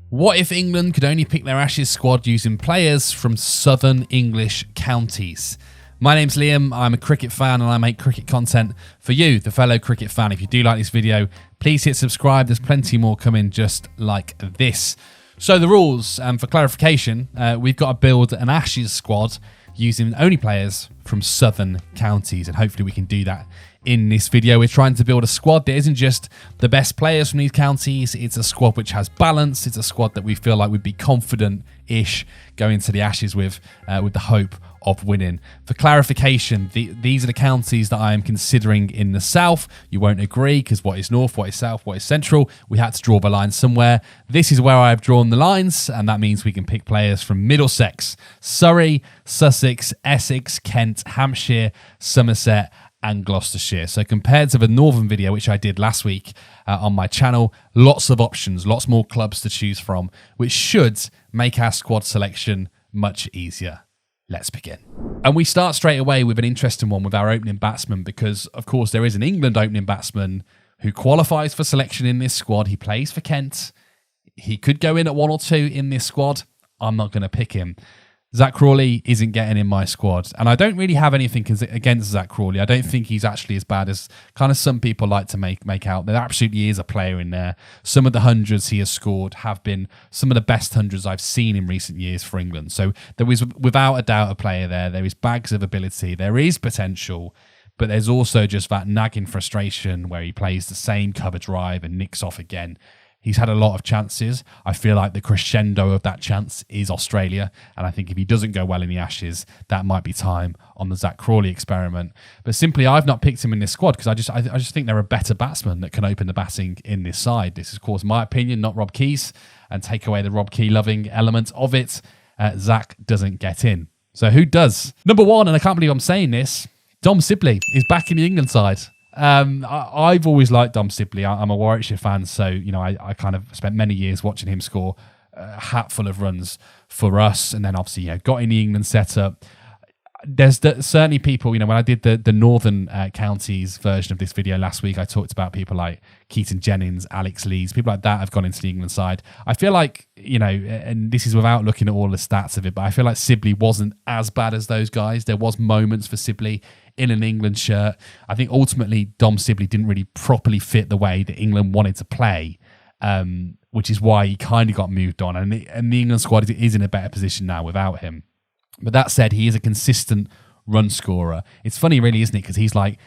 What if England could only pick their Ashes squad using players from southern English counties? My name's Liam, I'm a cricket fan and I make cricket content for you, the fellow cricket fan. If you do like this video, please hit subscribe. There's plenty more coming just like this. So the rules, for clarification, we've got to build an Ashes squad using only players from southern counties, and hopefully we can do that in this video. We're trying to build a squad that isn't just the best players from these counties, it's a squad which has balance, it's a squad that we feel like we'd be confident-ish going to the Ashes with the hope of winning. For clarification, these are the counties that I am considering in the south. You won't agree, because what is north, what is south, what is central? We had to draw the line somewhere. This is where I've drawn the lines, and that means we can pick players from Middlesex, Surrey, Sussex, Essex, Kent, Hampshire, Somerset, and Gloucestershire. So compared to the northern video, which I did last week on my channel, lots of options, lots more clubs to choose from, which should make our squad selection much easier. Let's begin. And we start straight away with an interesting one with our opening batsman, because of course there is an England opening batsman who qualifies for selection in this squad. He plays for Kent. He could go in at 1 or 2 in this squad. I'm not going to pick him. Zach Crawley isn't getting in my squad, and I don't really have anything against Zach Crawley. I don't think he's actually as bad as kind of some people like to make out. There absolutely is a player in there. Some of the hundreds he has scored have been some of the best hundreds I've seen in recent years for England. So there is without a doubt a player there. There is bags of ability. There is potential, but there's also just that nagging frustration where he plays the same cover drive and nicks off again. He's had a lot of chances. I feel like the crescendo of that chance is Australia. And I think if he doesn't go well in the Ashes, that might be time on the Zach Crawley experiment. But simply, I've not picked him in this squad because I just think there are better batsmen that can open the batting in this side. This is, of course, my opinion, not Rob Key's. And take away the Rob Key loving element of it, Zach doesn't get in. So who does? Number 1, and I can't believe I'm saying this, Dom Sibley is back in the England side. I've always liked Dom Sibley. I'm a Warwickshire fan, so you know I kind of spent many years watching him score a hatful of runs for us, and then obviously got in the England setup. There's certainly people, when I did the northern counties version of this video last week, I talked about people like Keaton Jennings, Alex Lees, people like that have gone into the England side. I feel like, and this is without looking at all the stats of it, but I feel like Sibley wasn't as bad as those guys. There was moments for Sibley in an England shirt. I think ultimately Dom Sibley didn't really properly fit the way that England wanted to play, which is why he kind of got moved on. And the England squad is in a better position now without him. But that said, he is a consistent run scorer. It's funny, really, isn't it? Because he's like,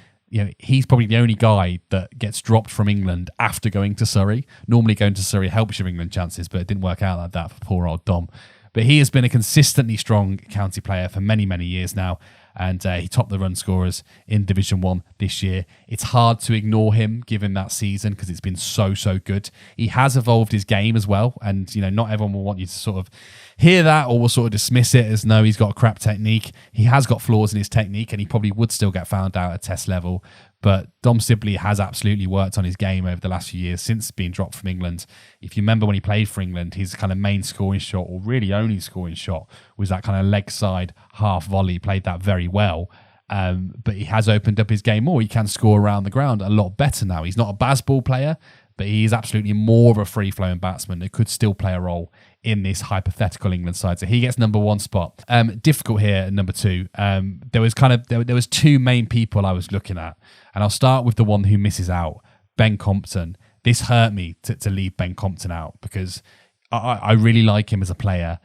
he's probably the only guy that gets dropped from England after going to Surrey. Normally going to Surrey helps your England chances, but it didn't work out like that for poor old Dom. But he has been a consistently strong county player for many, many years now. And he topped the run scorers in Division 1 this year. It's hard to ignore him given that season because it's been so good. He has evolved his game as well. And, not everyone will want you to sort of hear that or will sort of dismiss it as no, he's got a crap technique. He has got flaws in his technique and he probably would still get found out at test level. But Dom Sibley has absolutely worked on his game over the last few years since being dropped from England. If you remember when he played for England, his kind of main scoring shot, or really only scoring shot, was that kind of leg side half volley. He played that very well. But he has opened up his game more. He can score around the ground a lot better now. He's not a baseball player, but he is absolutely more of a free-flowing batsman that could still play a role in this hypothetical England side. So he gets number 1 spot. Difficult here at number 2. There was 2 main people I was looking at, and I'll start with the one who misses out, Ben Compton. This hurt me to leave Ben Compton out because I really like him as a player.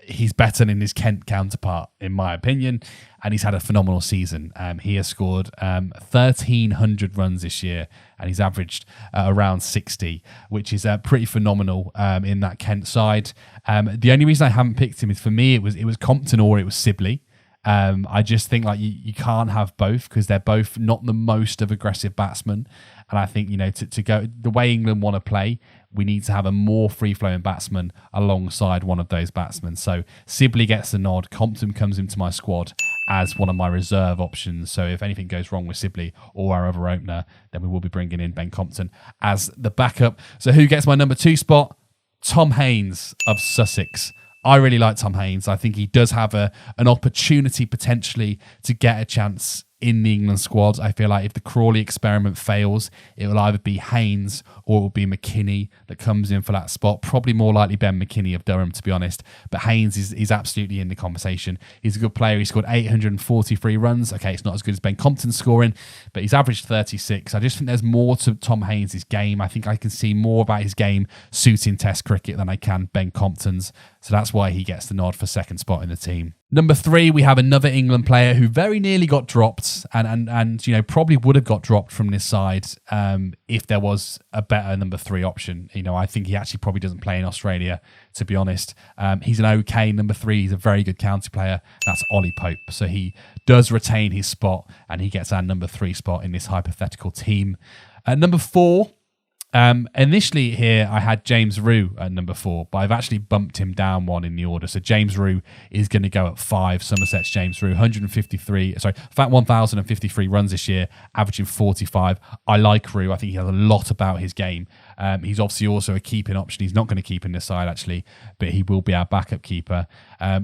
He's better than his Kent counterpart, in my opinion, and he's had a phenomenal season. He has scored 1,300 runs this year, and he's averaged around 60, which is pretty phenomenal in that Kent side. The only reason I haven't picked him is, for me, it was Compton or it was Sibley. I just think like you can't have both because they're both not the most of aggressive batsmen. And I think, to go the way England want to play, we need to have a more free-flowing batsman alongside one of those batsmen. So Sibley gets the nod. Compton comes into my squad as one of my reserve options. So if anything goes wrong with Sibley or our other opener, then we will be bringing in Ben Compton as the backup. So who gets my number 2 spot? Tom Haynes of Sussex. I really like Tom Haynes. I think he does have an opportunity potentially to get a chance in the England squad. I feel like if the Crawley experiment fails, it will either be Haynes or it will be McKinney that comes in for that spot. Probably more likely Ben McKinney of Durham, to be honest. But Haynes is absolutely in the conversation. He's a good player. He scored 843 runs. Okay, it's not as good as Ben Compton's scoring, but he's averaged 36. I just think there's more to Tom Haynes' game. I think I can see more about his game suiting Test cricket than I can Ben Compton's. So that's why he gets the nod for second spot in the team. Number 3, we have another England player who very nearly got dropped and you know, probably would have got dropped from this side if there was a better number 3 option. You know, I think he actually probably doesn't play in Australia, to be honest. He's an okay number 3. He's a very good county player. That's Ollie Pope. So he does retain his spot and he gets our number 3 spot in this hypothetical team. Number 4, initially here I had James Rue at number 4, but I've actually bumped him down one in the order. So James Rue is going to go at 5. Somerset's James Rue, 1,053 runs this year, averaging 45. I like Rue. I think he has a lot about his game. He's obviously also a keeping option. He's not going to keep in this side actually, but he will be our backup keeper.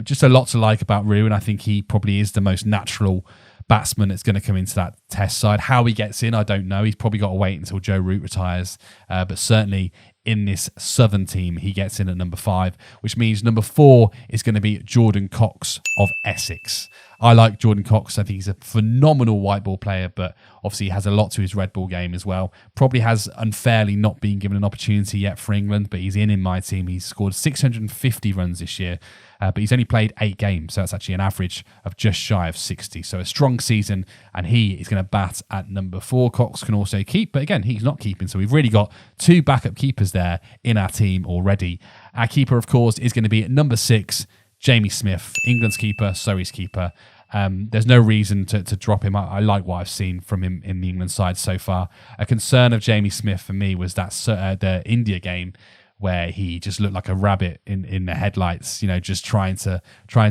Just a lot to like about Rue, and I think he probably is the most natural batsman that's going to come into that Test side. How he gets in, I don't know. He's probably got to wait until Joe Root retires. But certainly in this Southern team, he gets in at number 5, which means number 4 is going to be Jordan Cox of Essex. I like Jordan Cox. I think he's a phenomenal white ball player, but obviously he has a lot to his red ball game as well. Probably has unfairly not been given an opportunity yet for England, but he's in my team. He's scored 650 runs this year, but he's only played 8 games, so that's actually an average of just shy of 60. So a strong season, and he is going to bat at number 4. Cox can also keep, but again, he's not keeping. So we've really got 2 backup keepers there in our team already. Our keeper, of course, is going to be at number 6, Jamie Smith, England's keeper, Surrey's keeper. There's no reason to drop him. I like what I've seen from him in the England side so far. A concern of Jamie Smith for me was that the India game where he just looked like a rabbit in the headlights, you know, just trying to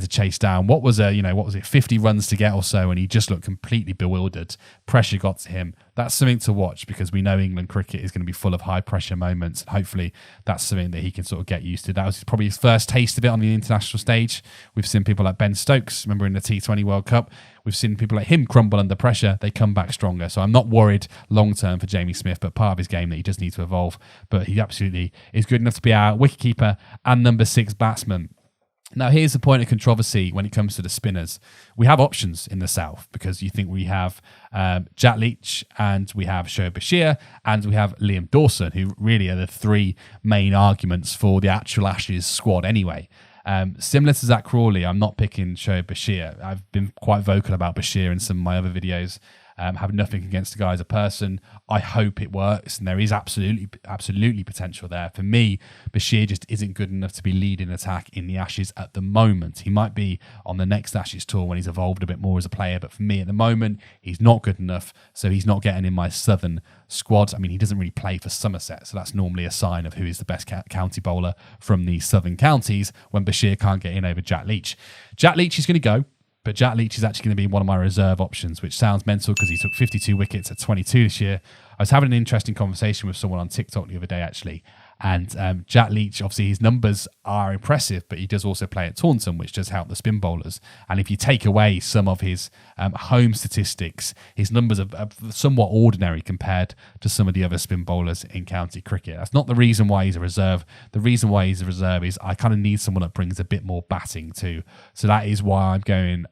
chase down what was 50 runs to get or so, and he just looked completely bewildered. Pressure got to him. That's something to watch because we know England cricket is going to be full of high pressure moments, and hopefully that's something that he can sort of get used to. That was probably his first taste of it on the international stage. We've seen people like Ben Stokes, remember in the T20 World Cup, we've seen people like him crumble under pressure. They come back stronger. So I'm not worried long term for Jamie Smith, but part of his game that he just needs to evolve. But he absolutely is good enough to be our wicketkeeper and number 6 batsman. Now, here's the point of controversy when it comes to the spinners. We have options in the south because you think we have Jack Leach and we have Shoaib Bashir and we have Liam Dawson, who really are the 3 main arguments for the actual Ashes squad anyway. Similar to Zach Crawley, I'm not picking Shoaib Bashir. I've been quite vocal about Bashir in some of my other videos. Have nothing against the guy as a person. I hope it works, and there is absolutely potential there. For me, Bashir just isn't good enough to be leading attack in the Ashes at the moment. He might be on the next Ashes tour when he's evolved a bit more as a player, but for me at the moment, he's not good enough, so he's not getting in my Southern squad. I mean, he doesn't really play for Somerset, so that's normally a sign of who is the best county bowler from the Southern counties when Bashir can't get in over Jack Leach. Jack Leach is going to go. But Jack Leach is actually going to be one of my reserve options, which sounds mental because he took 52 wickets at 22 this year. I was having an interesting conversation with someone on TikTok the other day, actually. And Jack Leach, obviously, his numbers are impressive, but he does also play at Taunton, which does help the spin bowlers. And if you take away some of his home statistics, his numbers are somewhat ordinary compared to some of the other spin bowlers in county cricket. That's not the reason why he's a reserve. The reason why he's a reserve is I kind of need someone that brings a bit more batting too. So that is why I'm going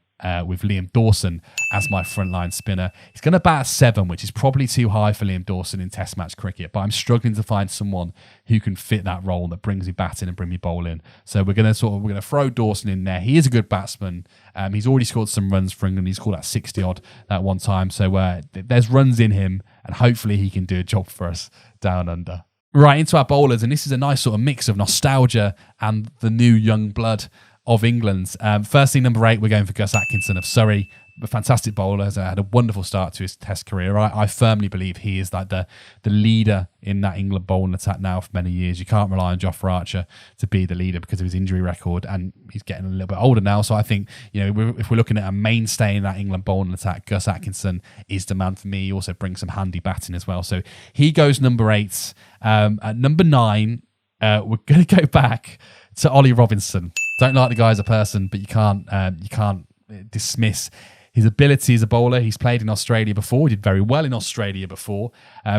with Liam Dawson as my frontline spinner. He's going to bat at 7, which is probably too high for Liam Dawson in Test match cricket, but I'm struggling to find someone who can fit that role that brings me batting and bring me bowling. So we're going to throw Dawson in there. He is a good batsman. He's already scored some runs for England. He's scored at 60 odd that one time. So there's runs in him, and hopefully he can do a job for us down under. Right, into our bowlers, and this is a nice sort of mix of nostalgia and the new young blood of England. Firstly, number 8, we're going for Gus Atkinson of Surrey. A fantastic bowler, has had a wonderful start to his Test career. I firmly believe he is like the leader in that England bowling attack now for many years. You can't rely on Jofra Archer to be the leader because of his injury record, and he's getting a little bit older now. So I think, you know, if we're looking at a mainstay in that England bowling attack, Gus Atkinson is the man for me. He also brings some handy batting as well. So he goes number 8. At number 9, we're going to go back to Ollie Robinson. Don't like the guy as a person, but you can't dismiss his ability as a bowler. He's played in Australia before. He did very well in Australia before.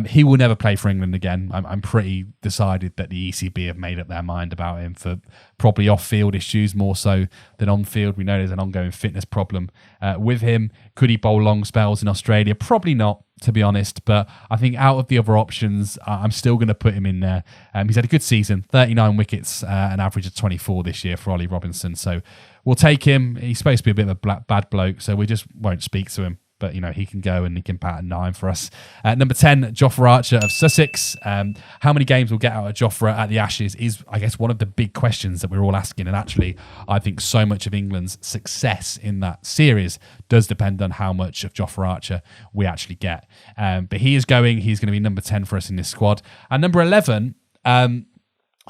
He will never play for England again. I'm pretty decided that the ECB have made up their mind about him for probably off-field issues more so than on-field. We know there's an ongoing fitness problem with him. Could he bowl long spells in Australia? Probably not, to be honest. But I think out of the other options, I'm still going to put him in there. He's had a good season, 39 wickets, an average of 24 this year for Ollie Robinson. So we'll take him. He's supposed to be a bit of a bad bloke, so we just won't speak to him. But, he can go and he can bat at 9 for us. Number 10, Jofra Archer of Sussex. How many games we'll get out of Jofra at the Ashes is, I guess, one of the big questions that we're all asking. And actually, I think so much of England's success in that series does depend on how much of Jofra Archer we actually get. But he's going to be number 10 for us in this squad. And number 11, I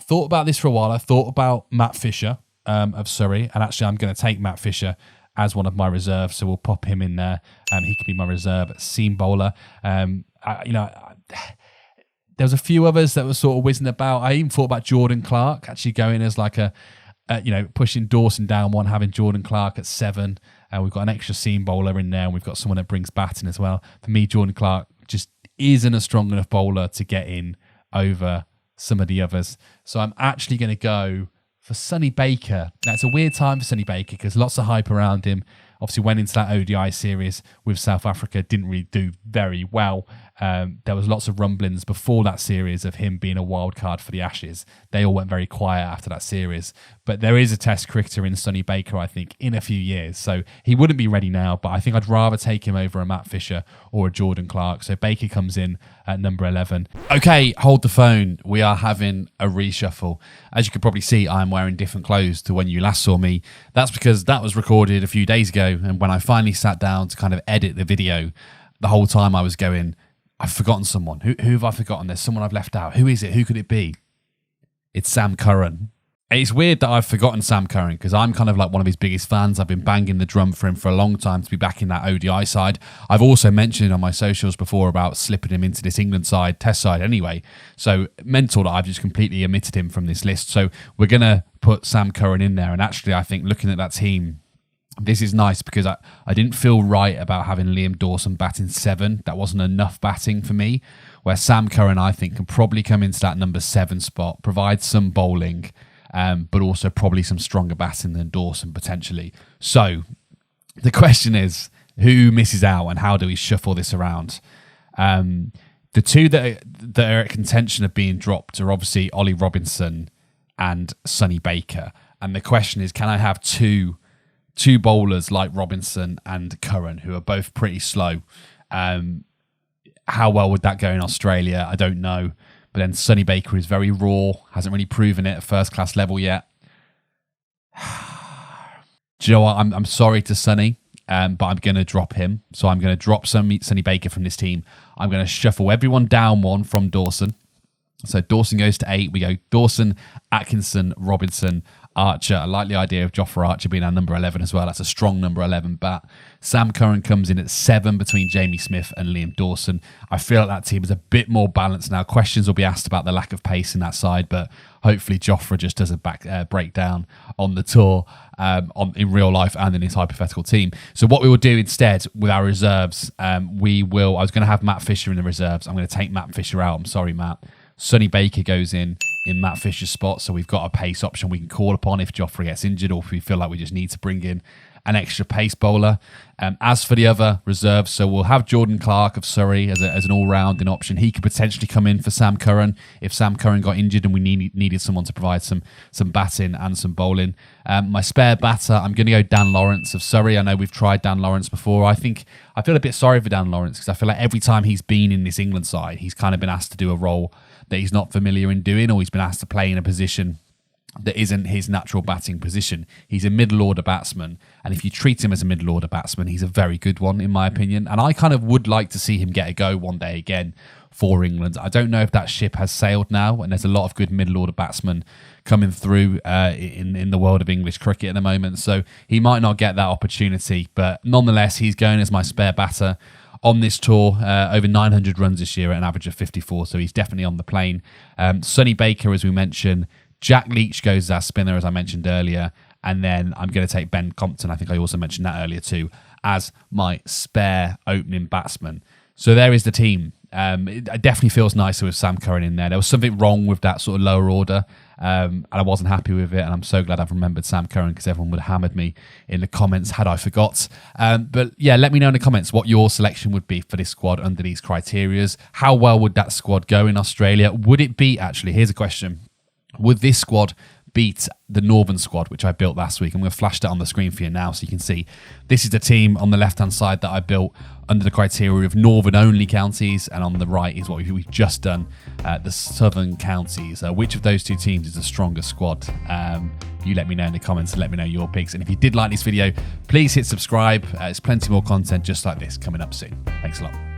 thought about this for a while. I thought about Matt Fisher of Surrey. And actually, I'm going to take Matt Fisher as one of my reserves, so we'll pop him in there. He could be my reserve seam bowler. There was a few others that were sort of whizzing about. I even thought about Jordan Clark actually going as like pushing Dawson down one, having Jordan Clark at 7. We've got an extra seam bowler in there, and we've got someone that brings batting as well. For me, Jordan Clark just isn't a strong enough bowler to get in over some of the others. So I'm actually going to go for Sonny Baker. Now, it's a weird time for Sonny Baker because lots of hype around him. Obviously went into that ODI series with South Africa, didn't really do very well. There was lots of rumblings before that series of him being a wild card for the Ashes. They all went very quiet after that series. But there is a test cricketer in Sonny Baker, I think, in a few years. So he wouldn't be ready now, but I think I'd rather take him over a Matt Fisher or a Jordan Clark. So Baker comes in at number 11. Okay, hold the phone. We are having a reshuffle. As you can probably see, I'm wearing different clothes to when you last saw me. That's because that was recorded a few days ago. And when I finally sat down to kind of edit the video, the whole time I was going, I've forgotten someone. Who have I forgotten? There's someone I've left out. Who is it? Who could it be? It's Sam Curran. It's weird that I've forgotten Sam Curran because I'm kind of like one of his biggest fans. I've been banging the drum for him for a long time to be back in that ODI side. I've also mentioned on my socials before about slipping him into this England side, test side anyway. So mental that I've just completely omitted him from this list. So we're going to put Sam Curran in there. And actually, I think looking at that team, this is nice because I didn't feel right about having Liam Dawson batting 7. That wasn't enough batting for me. Where Sam Curran, I think, can probably come into that number 7 spot, provide some bowling, but also probably some stronger batting than Dawson potentially. So the question is, who misses out and how do we shuffle this around? The two that are at contention of being dropped are obviously Ollie Robinson and Sonny Baker. And the question is, can I have two bowlers like Robinson and Curran, who are both pretty slow? How well would that go in Australia? I don't know. But then Sonny Baker is very raw, hasn't really proven it at first-class level yet. Do you know what? I'm sorry to Sonny, but I'm going to drop him. So I'm going to drop Sonny Baker from this team. I'm going to shuffle everyone down one from Dawson. So Dawson goes to 8. We go Dawson, Atkinson, Robinson, Archer. I like the idea of Jofra Archer being our number 11 as well. That's a strong number 11 bat. Sam Curran comes in at 7 between Jamie Smith and Liam Dawson. I feel like that team is a bit more balanced now. Questions will be asked about the lack of pace in that side, but hopefully Jofra just doesn't break down on the tour in real life and in his hypothetical team. So what we will do instead with our reserves, I was going to have Matt Fisher in the reserves. I'm going to take Matt Fisher out. I'm sorry, Matt. Sonny Baker goes in Matt Fisher's spot, so we've got a pace option we can call upon if Jofra gets injured or if we feel like we just need to bring in an extra pace bowler. As for the other reserves, so we'll have Jordan Clark of Surrey as an all-rounding option. He could potentially come in for Sam Curran if Sam Curran got injured and we needed someone to provide some batting and some bowling. My spare batter, I'm going to go Dan Lawrence of Surrey. I know we've tried Dan Lawrence before. I feel a bit sorry for Dan Lawrence because I feel like every time he's been in this England side, he's kind of been asked to do a role that he's not familiar in doing, or he's been asked to play in a position that isn't his natural batting position. He's a middle order batsman, and if you treat him as a middle order batsman, he's a very good one in my opinion, and I kind of would like to see him get a go one day again for England. I don't know if that ship has sailed now, and there's a lot of good middle order batsmen coming through in the world of English cricket at the moment, so he might not get that opportunity, but nonetheless he's going as my spare batter on this tour. Over 900 runs this year at an average of 54, so he's definitely on the plane. Sonny Baker, as we mentioned. Jack Leach goes as our spinner, as I mentioned earlier. And then I'm going to take Ben Compton. I think I also mentioned that earlier too, as my spare opening batsman. So there is the team. It definitely feels nicer with Sam Curran in there. There was something wrong with that sort of lower order, and I wasn't happy with it, and I'm so glad I've remembered Sam Curran, because everyone would have hammered me in the comments had I forgot. But yeah, let me know in the comments what your selection would be for this squad under these criterias. How well would that squad go in Australia? Would it be, actually, here's a question. Would this squad beat the Northern squad, which I built last week? I'm going to flash that on the screen for you now so you can see. This is the team on the left-hand side that I built under the criteria of Northern-only counties, and on the right is what we've just done, the Southern counties. Which of those two teams is the strongest squad? You let me know in the comments and let me know your picks. And if you did like this video, please hit subscribe. There's plenty more content just like this coming up soon. Thanks a lot.